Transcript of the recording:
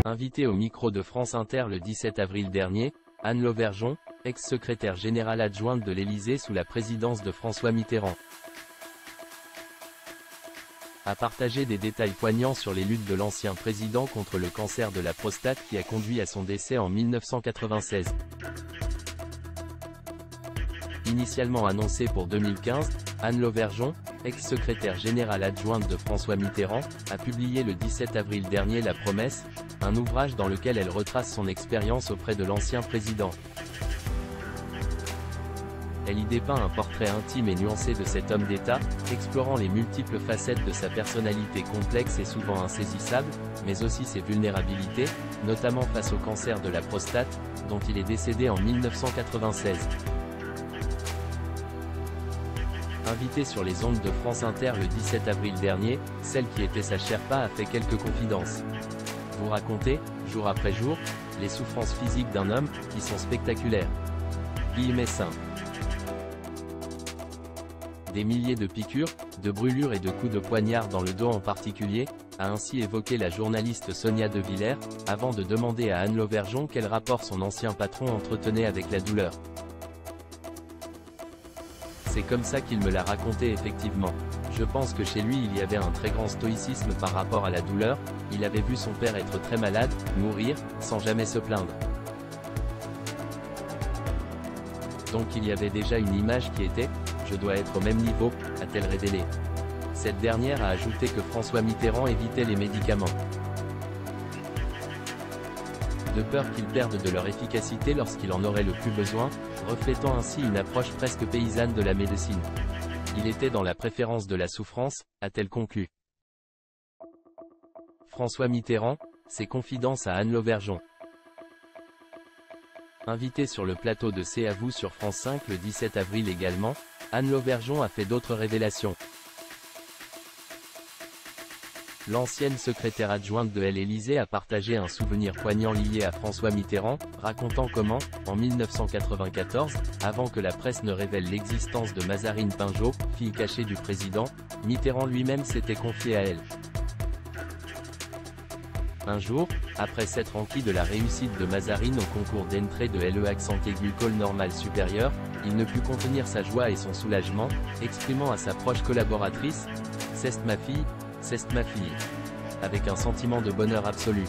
Invitée au micro de France Inter le 17 avril dernier, Anne Lauvergeon, ex-secrétaire générale adjointe de l'Élysée sous la présidence de François Mitterrand, a partagé des détails poignants sur les luttes de l'ancien président contre le cancer de la prostate qui a conduit à son décès en 1996. Initialement annoncée pour 2015, Anne Lauvergeon, ex-secrétaire générale adjointe de François Mitterrand, a publié le 17 avril dernier La Promesse, un ouvrage dans lequel elle retrace son expérience auprès de l'ancien président. Elle y dépeint un portrait intime et nuancé de cet homme d'État, explorant les multiples facettes de sa personnalité complexe et souvent insaisissable, mais aussi ses vulnérabilités, notamment face au cancer de la prostate, dont il est décédé en 1996. Invitée sur les ondes de France Inter le 17 avril dernier, celle qui était sa Sherpa a fait quelques confidences. Vous racontez, jour après jour, les souffrances physiques d'un homme, qui sont spectaculaires. Guillemets sains. Des milliers de piqûres, de brûlures et de coups de poignard dans le dos en particulier, a ainsi évoqué la journaliste Sonia De Villers, avant de demander à Anne Lauvergeon quel rapport son ancien patron entretenait avec la douleur. C'est comme ça qu'il me l'a raconté effectivement. Je pense que chez lui il y avait un très grand stoïcisme par rapport à la douleur, il avait vu son père être très malade, mourir, sans jamais se plaindre. Donc il y avait déjà une image qui était « je dois être au même niveau », a-t-elle révélé. Cette dernière a ajouté que François Mitterrand évitait les médicaments, de peur qu'ils perdent de leur efficacité lorsqu'il en aurait le plus besoin, reflétant ainsi une approche presque paysanne de la médecine. Il était dans la préférence de la souffrance, a-t-elle conclu. François Mitterrand, ses confidences à Anne Lauvergeon. Invitée sur le plateau de C'est à vous sur France 5 le 17 avril également, Anne Lauvergeon a fait d'autres révélations. L'ancienne secrétaire adjointe de l'Élysée a partagé un souvenir poignant lié à François Mitterrand, racontant comment, en 1994, avant que la presse ne révèle l'existence de Mazarine Pinjot, fille cachée du président, Mitterrand lui-même s'était confié à elle. Un jour, après s'être enquis de la réussite de Mazarine au concours d'entrée de LE accent aigu École normale supérieure, il ne put contenir sa joie et son soulagement, exprimant à sa proche collaboratrice « C'est ma fille », avec un sentiment de bonheur absolu.